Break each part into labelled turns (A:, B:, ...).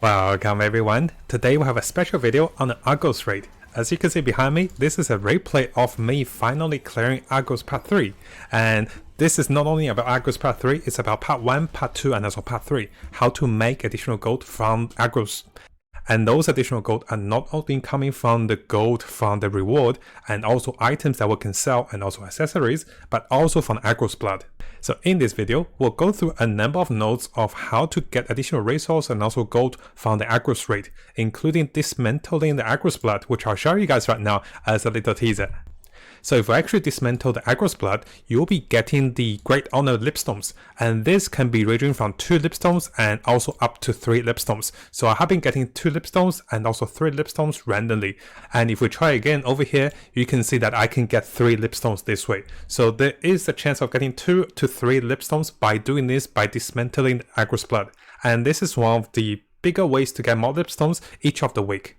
A: Welcome everyone, today we have a special video on the Argos raid. As you can see behind me, this is a replay of me finally clearing Argos part 3. And this is not only about Argos part 3, it's about part 1, part 2 and also part 3. How to make additional gold from Agros. And those additional gold are not only coming from the gold from the reward and also items that we can sell and also accessories, but also from Agros blood. So in this video, we'll go through a number of notes of how to get additional resource and also gold from the Agros raid, including dismantling the Agros blood, which I'll show you guys right now as a little teaser. So if we actually dismantle the Agros blood, you'll be getting the Great Honor Leapstones, and this can be ranging from 2 Leapstones and also up to 3 Leapstones. So I have been getting 2 Leapstones and also 3 Leapstones randomly. And if we try again over here, you can see that I can get 3 Leapstones this way. So there is a chance of getting 2 to 3 Leapstones by doing this, by dismantling the Agros blood. And this is one of the bigger ways to get more Leapstones each of the week.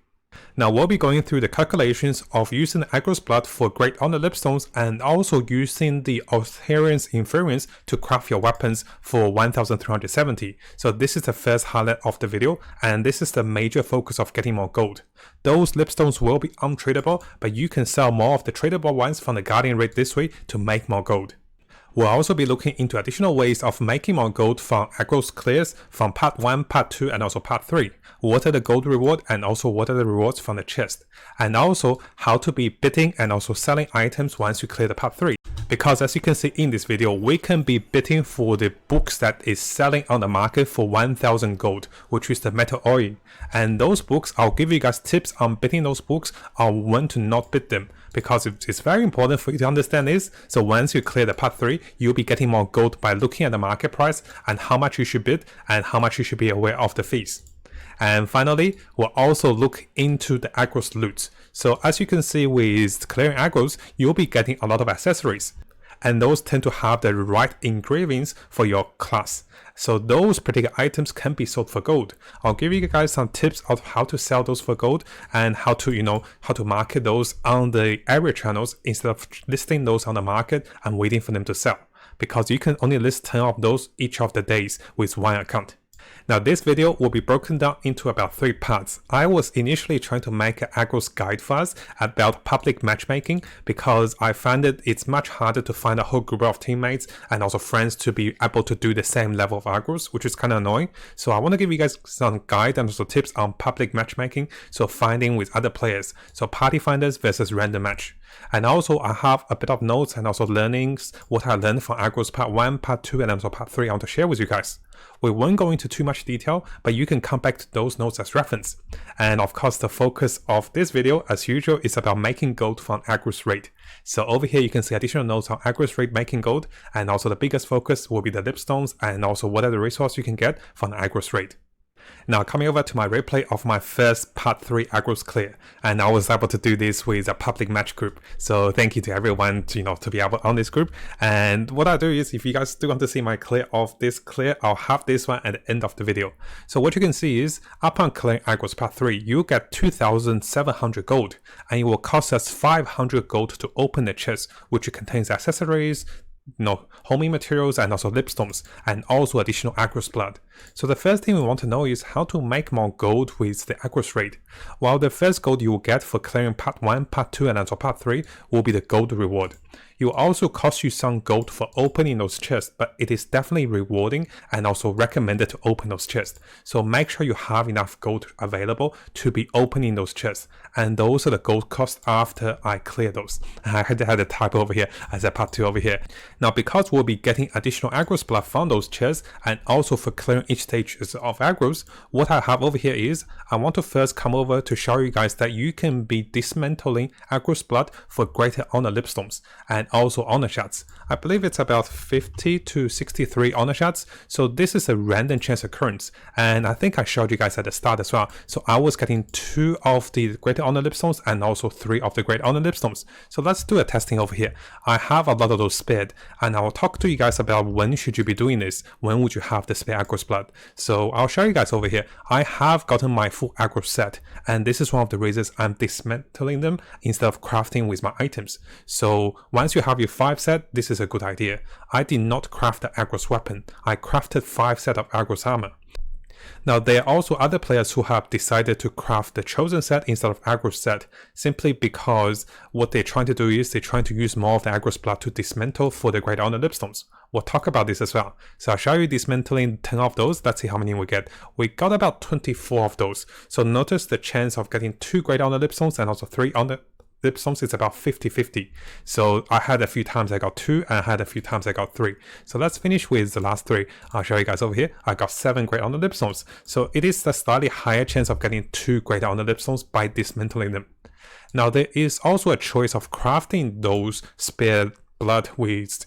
A: Now we'll be going through the calculations of using the Agros blood for Great Honor Leapstones and also using the Authorian's Inference to craft your weapons for 1370. So this is the first highlight of the video, and this is the major focus of getting more gold. Those Leapstones will be untradeable, but you can sell more of the tradable ones from the Guardian raid this way to make more gold. We'll also be looking into additional ways of making more gold from Agros clears from part 1, part 2 and also part 3. What are the gold reward and also what are the rewards from the chest. And also how to be bidding and also selling items once you clear the part 3. Because as you can see in this video, we can be bidding for the books that is selling on the market for 1000 gold, which is the metal oil. And those books, I'll give you guys tips on bidding those books on when to not bid them. Because it's very important for you to understand this. So once you clear the part 3, you'll be getting more gold by looking at the market price and how much you should bid and how much you should be aware of the fees. And finally, we'll also look into the Agros loot. So as you can see with clearing Agros, you'll be getting a lot of accessories. And those tend to have the right engravings for your class. So those particular items can be sold for gold. I'll give you guys some tips of how to sell those for gold and how to market those on the area channels instead of listing those on the market and waiting for them to sell. Because you can only list 10 of those each of the days with one account. Now this video will be broken down into about 3 parts. I was initially trying to make an Agros guide for us about public matchmaking because I found it's much harder to find a whole group of teammates and also friends to be able to do the same level of Agros, which is kind of annoying. So I want to give you guys some guide and also tips on public matchmaking, so finding with other players, so party finders versus random match. And also I have a bit of notes and also learnings, what I learned from Agros part 1, part 2 and also part 3 I want to share with you guys. We won't go into too much detail, but you can come back to those notes as reference. And of course, the focus of this video, as usual, is about making gold from Agros raid. So over here, you can see additional notes on Agros raid making gold, and also the biggest focus will be the Leapstones and also what are the resources you can get from the Agros raid. Now coming over to my replay of my first part 3 Agros clear, and I was able to do this with a public match group. So thank you to everyone to be able on this group. And what I do is, if you guys do want to see my clear of this clear, I'll have this one at the end of the video. So what you can see is, upon clearing Agros part 3, you get 2700 gold, and it will cost us 500 gold to open the chest, which contains accessories, homing materials and also Leapstones and also additional Agros blood. So the first thing we want to know is how to make more gold with the Agros raid. While the first gold you will get for clearing part 1, part 2 and also part 3 will be the gold reward. It will also cost you some gold for opening those chests, but it is definitely rewarding and also recommended to open those chests. So make sure you have enough gold available to be opening those chests. And those are the gold costs after I clear those. I had a typo over here as a part 2 over here. Now because we'll be getting additional Agros blood from those chests and also for clearing each stage of Agros, what I have over here is, I want to first come over to show you guys that you can be dismantling Agros blood for Greater Honor Leapstones and also honor shots. I believe it's about 50 to 63 honor shots. So this is a random chance occurrence. And I think I showed you guys at the start as well. So I was getting 2 of the Greater Honor Leapstones and also 3 of the Great Honor Leapstones. So let's do a testing over here. I have a lot of those spared, and I will talk to you guys about when should you be doing this. When would you have the spare Agros blood? So I'll show you guys over here. I have gotten my full Agros set, and this is one of the reasons I'm dismantling them instead of crafting with my items. So once you have your 5 set, this is a good idea. I did not craft the Agros weapon. I crafted 5 set of Agros armor. Now, there are also other players who have decided to craft the chosen set instead of Agros set, simply because what they're trying to do is they're trying to use more of the Agros blood to dismantle for the Great Honor Leapstones. We'll talk about this as well. So I'll show you dismantling 10 of those. Let's see how many we get. We got about 24 of those. So notice the chance of getting 2 Great Honor Leapstones and also 3 Honor Leapstones is about 50-50. So I had a few times I got 2 and I had a few times I got 3. So let's finish with the last 3. I'll show you guys over here. I got 7 Great Honor Leapstones. So it is a slightly higher chance of getting 2 Great Honor Leapstones by dismantling them. Now there is also a choice of crafting those spare blood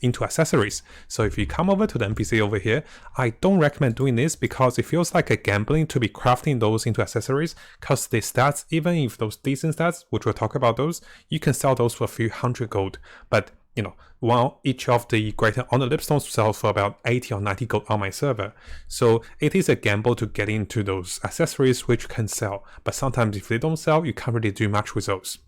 A: into accessories. So if you come over to the NPC over here, I don't recommend doing this because it feels like a gambling to be crafting those into accessories, because the stats, even if those decent stats, which we'll talk about those, you can sell those for a few hundred gold. But you know, while each of the Greater Honor Leapstones sells for about 80 or 90 gold on my server. So it is a gamble to get into those accessories which can sell. But sometimes if they don't sell, you can't really do much with those.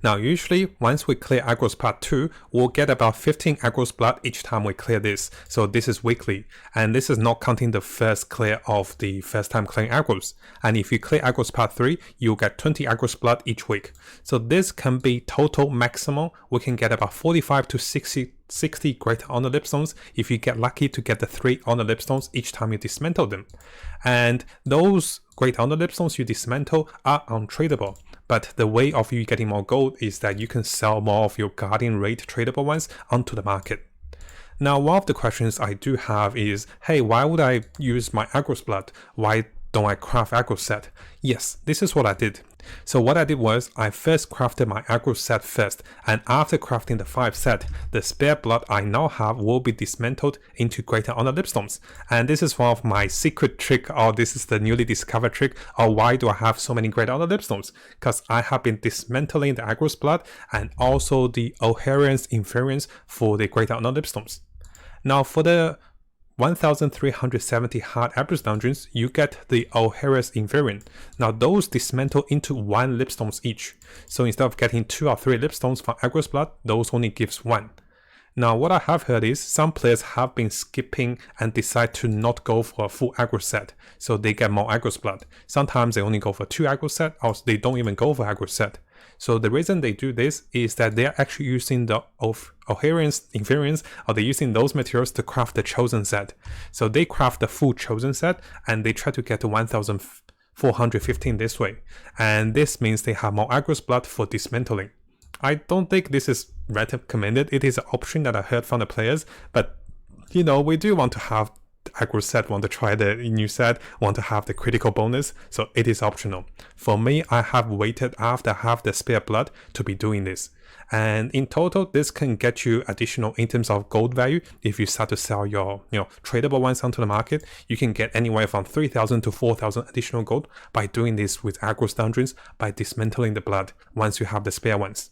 A: Now usually once we clear Agros part 2, we'll get about 15 Agros blood each time we clear this. So this is weekly, and this is not counting the first clear of the first time clearing Agros. And if you clear Agros part 3, you'll get 20 Agros blood each week. So this can be total maximum. We can get about 45 to 60 Great Honor Leapstones if you get lucky to get the 3 Honor Leapstones each time you dismantle them. And those Great Honor Leapstones you dismantle are untradeable. But the way of you getting more gold is that you can sell more of your Guardian rate tradable ones onto the market. Now, one of the questions I do have is, hey, why would I use my Agros blood? Why don't I craft Agros set? Yes, this is what I did. So what I did was I first crafted my Agros set first, and after crafting the 5 set, the spare blood I now have will be dismantled into Greater Honor Leapstones. And this is one of my secret trick, or this is the newly discovered trick, or why do I have so many Greater Honor Leapstones? Because I have been dismantling the Agros blood and also the O'Harian's Inferiors for the Greater Honor Leapstones. Now for the 1370 hard Agros dungeons, you get the O'Harian's Inferior. Now those dismantle into 1 Leapstones each. So instead of getting 2 or 3 Leapstones from Agros blood, those only gives 1. Now what I have heard is some players have been skipping and decide to not go for a full Agros set, so they get more Agros blood. Sometimes they only go for 2 Agros set, or they don't even go for Agros set. So the reason they do this is that they're actually using the O'Harian's Inferiors, or they're using those materials to craft the chosen set. So they craft the full chosen set and they try to get to 1415 this way. And this means they have more Agros blood for dismantling. I don't think this is recommended. It is an option that I heard from the players, but you know, we do want to have Agros set, want to try the new set, want to have the critical bonus, so it is optional. For me, I have waited after I have the spare blood to be doing this. And in total, this can get you additional in terms of gold value. If you start to sell your tradable ones onto the market, you can get anywhere from 3,000 to 4,000 additional gold by doing this with Agros dungeons, by dismantling the blood once you have the spare ones.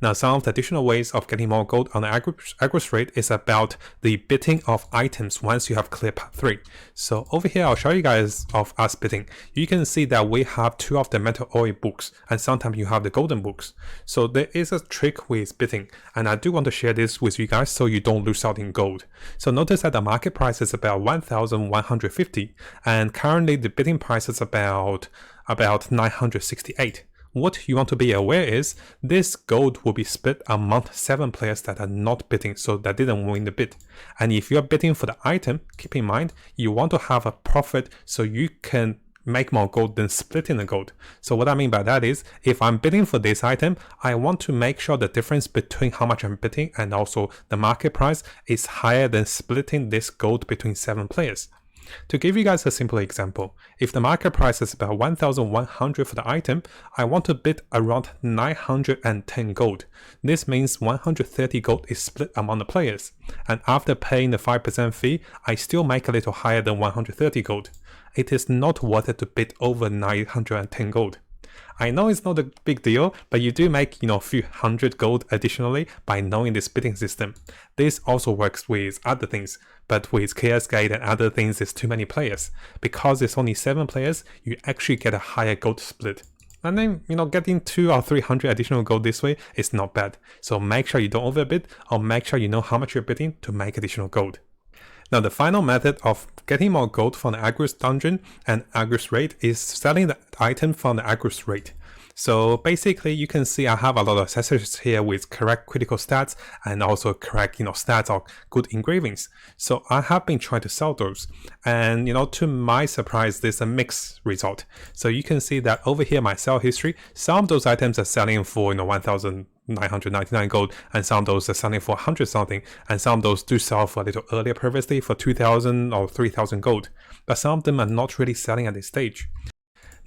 A: Now, some of the additional ways of getting more gold on the Agros rate is about the bidding of items once you have cleared part 3. So over here, I'll show you guys of us bidding. You can see that we have 2 of the metal ore books, and sometimes you have the golden books. So there is a trick with bidding, and I do want to share this with you guys so you don't lose out in gold. So notice that the market price is about 1,150, and currently the bidding price is about 968. What you want to be aware is this gold will be split among 7 players that are not bidding, so that didn't win the bid. And if you're bidding for the item, keep in mind you want to have a profit so you can make more gold than splitting the gold. So what I mean by that is, if I'm bidding for this item, I want to make sure the difference between how much I'm bidding and also the market price is higher than splitting this gold between 7 players. To give you guys a simple example, if the market price is about 1,100 for the item, I want to bid around 910 gold. This means 130 gold is split among the players, and after paying the 5% fee, I still make a little higher than 130 gold. It is not worth it to bid over 910 gold. I know it's not a big deal, but you do make a few hundred gold additionally by knowing this bidding system. This also works with other things, but with Chaos Gate and other things it's too many players. Because it's only 7 players, you actually get a higher gold split. And then, getting 200 or 300 additional gold this way is not bad. So make sure you don't overbid, or make sure you know how much you're bidding to make additional gold. Now the final method of getting more gold from the Agros dungeon and Agros raid is selling the item from the Agros raid. So basically you can see I have a lot of accessories here with correct critical stats and also correct stats of good engravings. So I have been trying to sell those, and to my surprise there's a mixed result. So you can see that over here my sell history, some of those items are selling for 1,999 gold, and some of those are selling for 100 something, and some of those do sell for a little earlier previously for 2,000 or 3,000 gold, but some of them are not really selling at this stage.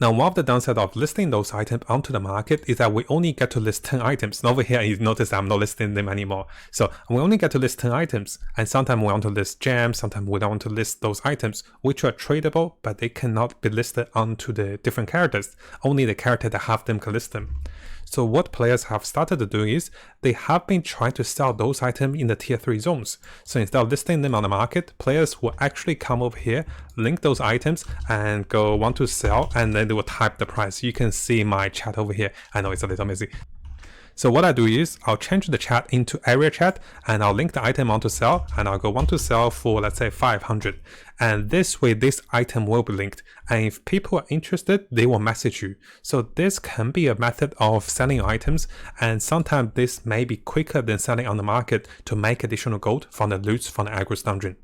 A: Now, one of the downside of listing those items onto the market is that we only get to list 10 items. And over here, you notice I'm not listing them anymore. So we only get to list 10 items, and sometimes we want to list gems, sometimes we don't want to list those items, which are tradable, but they cannot be listed onto the different characters. Only the character that have them can list them. So what players have started to do is they have been trying to sell those items in the tier 3 zones. So instead of listing them on the market, players will actually come over here, link those items and go want to sell, and then they will type the price. You can see my chat over here. I know it's a little messy. So what I do is I'll change the chat into area chat, and I'll link the item onto sell, and I'll go want to sell for, let's say, 500. And this way this item will be linked, and if people are interested, they will message you. So this can be a method of selling items, and sometimes this may be quicker than selling on the market to make additional gold from the loots from the Agros dungeon.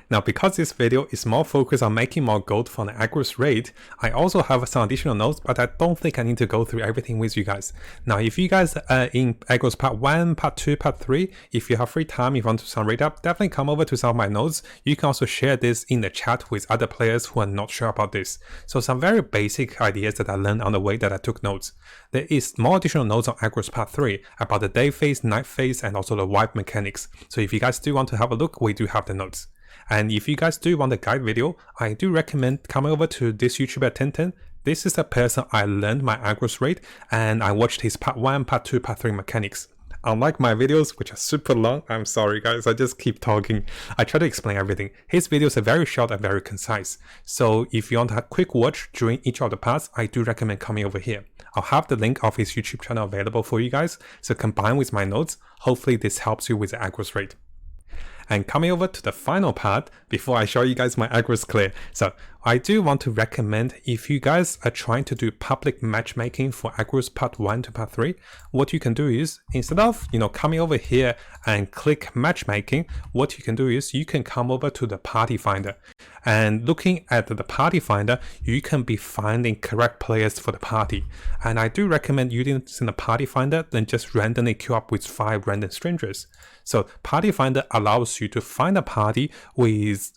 A: Now, because this video is more focused on making more gold from the Agros raid, I also have some additional notes, but I don't think I need to go through everything with you guys. Now, if you guys are in Agros part 1, part 2, part 3, if you have free time, if you want to some raid up, definitely come over to some of my notes. You can also share this in the chat with other players who are not sure about this. So some very basic ideas that I learned on the way that I took notes. There is more additional notes on Agros part 3 about the day phase, night phase, and also the wipe mechanics. So if you guys do want to have a look, we do have the notes. And if you guys do want a guide video, I do recommend coming over to this YouTuber Tintin. This is the person I learned my Agros raid, and I watched his part 1, part 2, part 3 mechanics. Unlike my videos, which are super long, I'm sorry guys, I just keep talking. I try to explain everything. His videos are very short and very concise. So if you want to have a quick watch during each of the parts, I do recommend coming over here. I'll have the link of his YouTube channel available for you guys. So combine with my notes, hopefully this helps you with the Agros raid. And coming over to the final part, before I show you guys my Agros clear. So I do want to recommend, if you guys are trying to do public matchmaking for Agros part 1 to part 3, what you can do is, instead of coming over here and click matchmaking, what you can do is you can come over to the party finder. And looking at the party finder, you can be finding correct players for the party. And I do recommend using the party finder than just randomly queue up with 5 random strangers. So party finder allows you to find a party with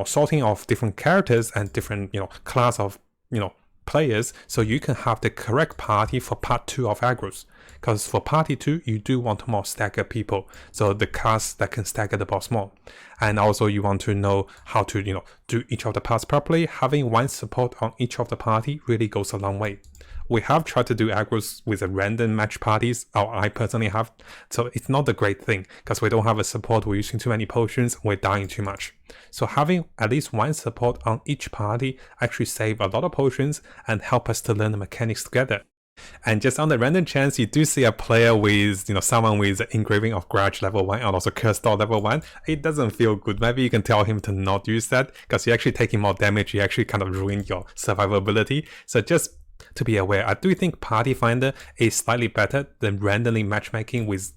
A: sorting of different characters and different class of players, so you can have the correct party for part 2 of Agros. Because for party 2 you do want more stagger people, so the class that can stagger the boss more. And also you want to know how to do each of the parts properly. Having one support on each of the party really goes a long way. We have tried to do Agros with a random match parties, or I personally have, so it's not a great thing, because we don't have a support, we're using too many potions, we're dying too much. So having at least one support on each party actually save a lot of potions and help us to learn the mechanics together. And just on the random chance you do see a player with someone with engraving of Grudge level 1 and also Curse Door level 1, it doesn't feel good. Maybe you can tell him to not use that, because you're actually taking more damage, you actually kind of ruin your survivability. So just to be aware, I do think Party Finder is slightly better than randomly matchmaking with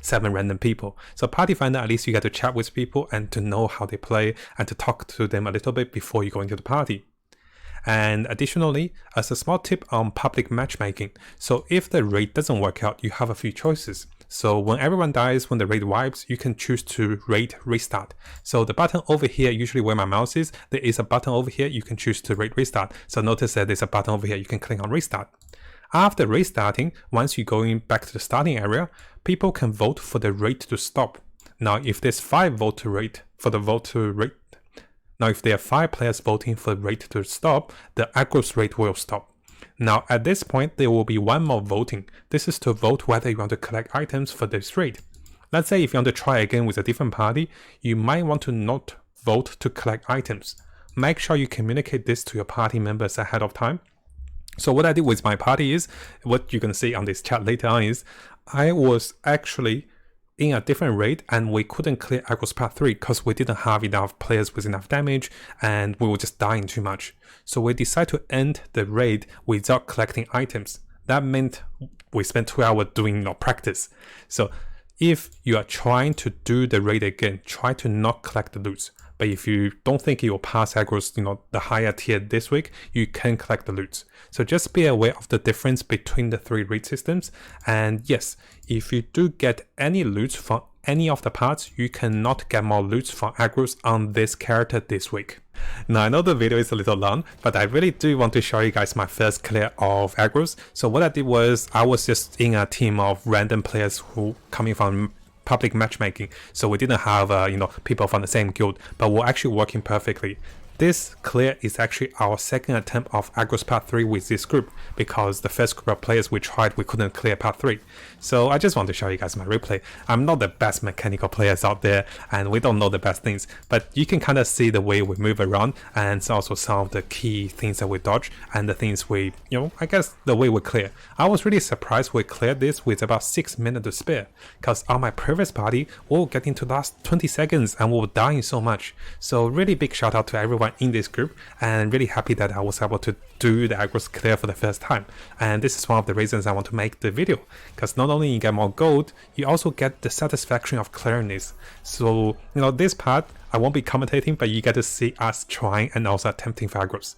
A: 7 random people. So Party Finder, at least you get to chat with people and to know how they play and to talk to them a little bit before you go into the party. And additionally, as a small tip on public matchmaking, so if the raid doesn't work out, you have a few choices. So when everyone dies, when the raid wipes, you can choose to raid restart. So the button over here, usually where my mouse is, there is a button over here, you can choose to raid restart. So notice that there's a button over here, you can click on restart. After restarting, once you go in back to the starting area, people can vote for the raid to stop. Now if there's 5 vote to raid, for the vote to raid, now if there are 5 players voting for the raid to stop, the Agros raid will stop. Now at this point there will be one more voting. This is to vote whether you want to collect items for this raid. Let's say if you want to try again with a different party, you might want to not vote to collect items. Make sure you communicate this to your party members ahead of time. So what I did with my party is, what you can see on this chat later on is, I was actually in a different raid and we couldn't clear Agros Part 3 because we didn't have enough players with enough damage and we were just dying too much. So we decided to end the raid without collecting items. That meant we spent 2 hours doing practice. So if you are trying to do the raid again, try to not collect the loot. But if you don't think you will pass Agros, the higher tier this week, you can collect the loot. So just be aware of the difference between the 3 raid systems. And yes, if you do get any loot from any of the parts, you cannot get more loot from Agros on this character this week. Now, I know the video is a little long, but I really do want to show you guys my first clear of Agros. So what I did was, I was just in a team of random players who coming from public matchmaking. So we didn't have people from the same guild, but we're actually working perfectly. This clear is actually our second attempt of Agros Part 3 with this group, because the first group of players we tried, we couldn't clear Part 3. So I just want to show you guys my replay. I'm not the best mechanical players out there, and we don't know the best things, but you can kind of see the way we move around, and also some of the key things that we dodge, and the things we, I guess the way we clear. I was really surprised we cleared this with about 6 minutes to spare, because on my previous party, we were getting to the last 20 seconds and we were dying so much. So really big shout out to everyone in this group, and really happy that I was able to do the Agros clear for the first time. And this is one of the reasons I want to make the video, because not only you get more gold, you also get the satisfaction of clearing this. So this part I won't be commentating, but you get to see us trying and also attempting for Agros.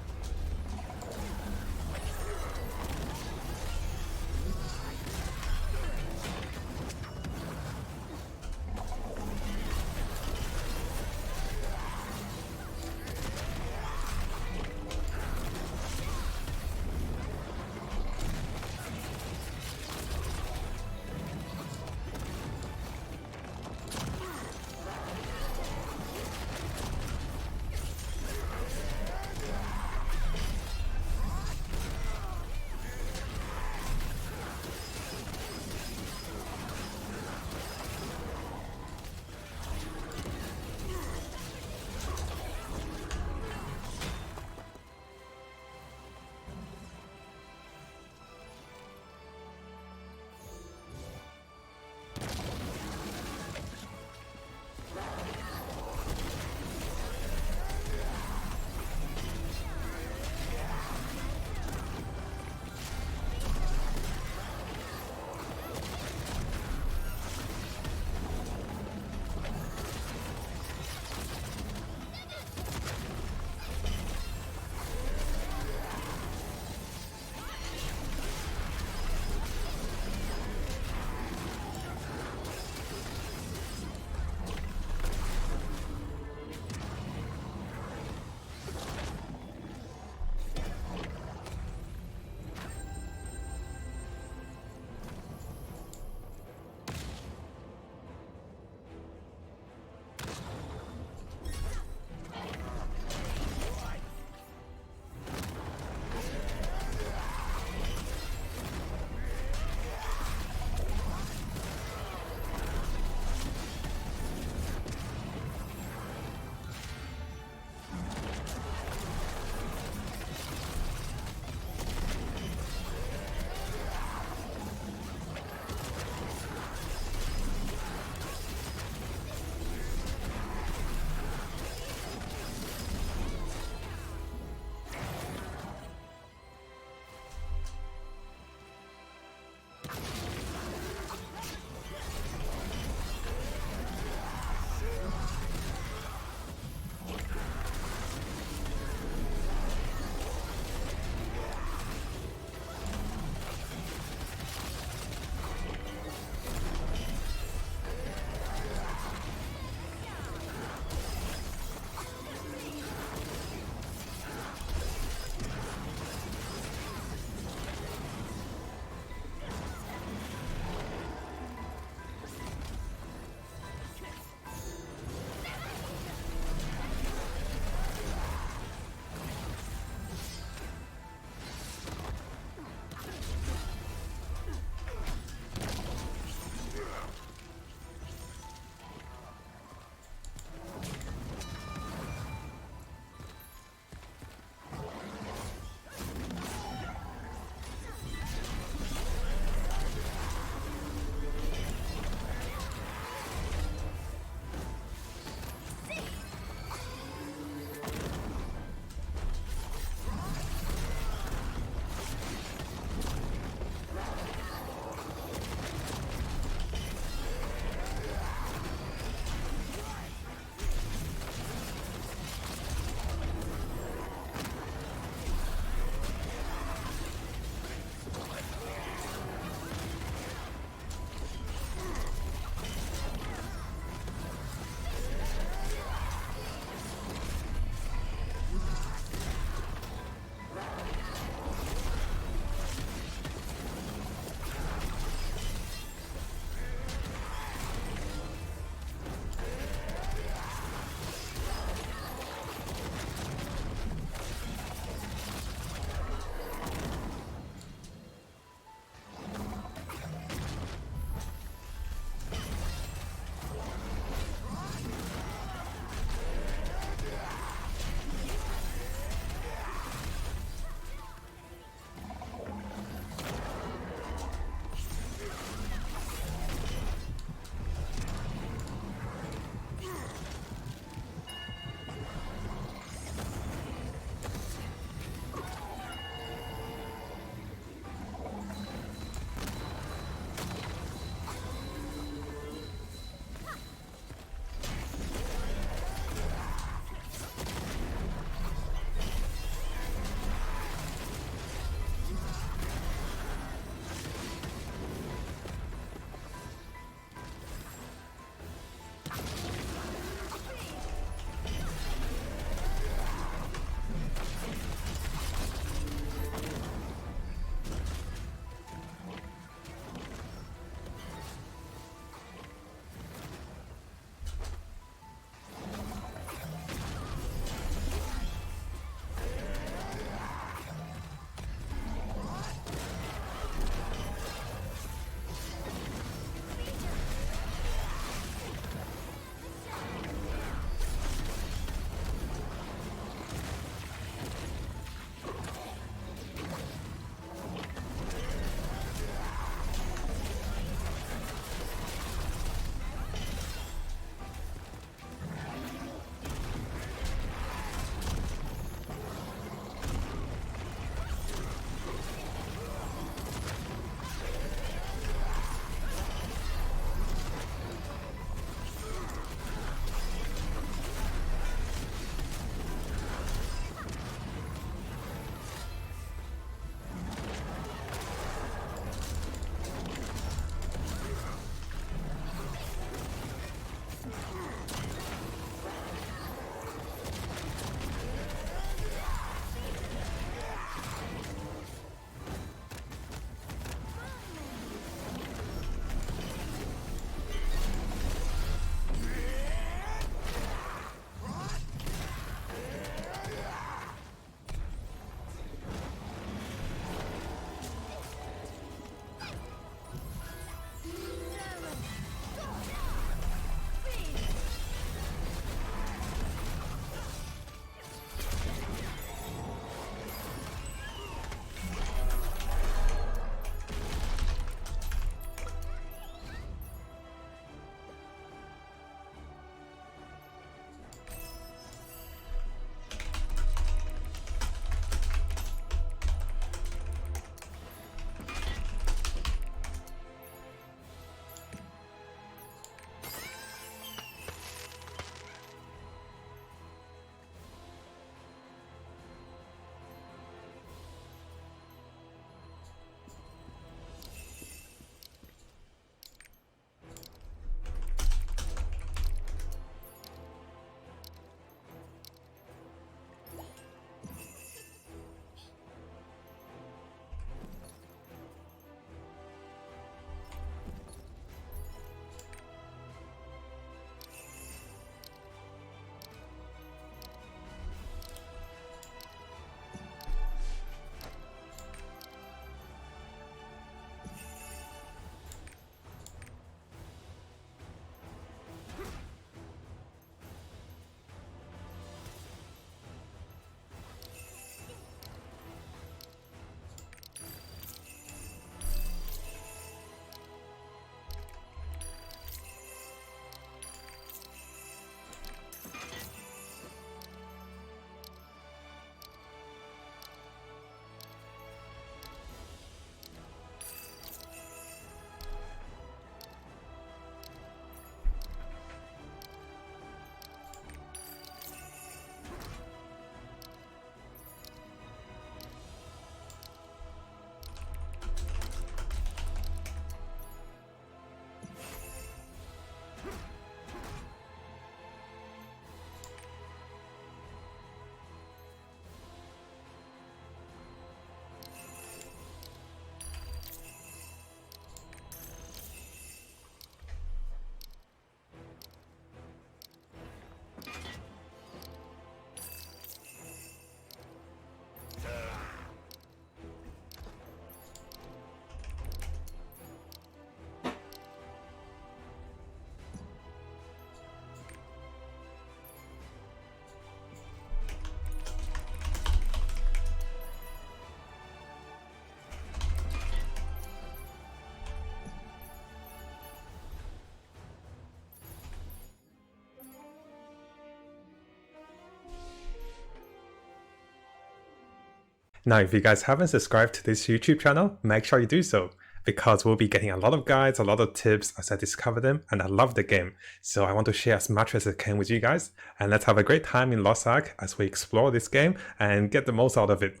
A: Now, if you guys haven't subscribed to this YouTube channel, make sure you do so, because we'll be getting a lot of guides, a lot of tips as I discover them, and I love the game. So I want to share as much as I can with you guys, and let's have a great time in Lost Ark as we explore this game and get the most out of it.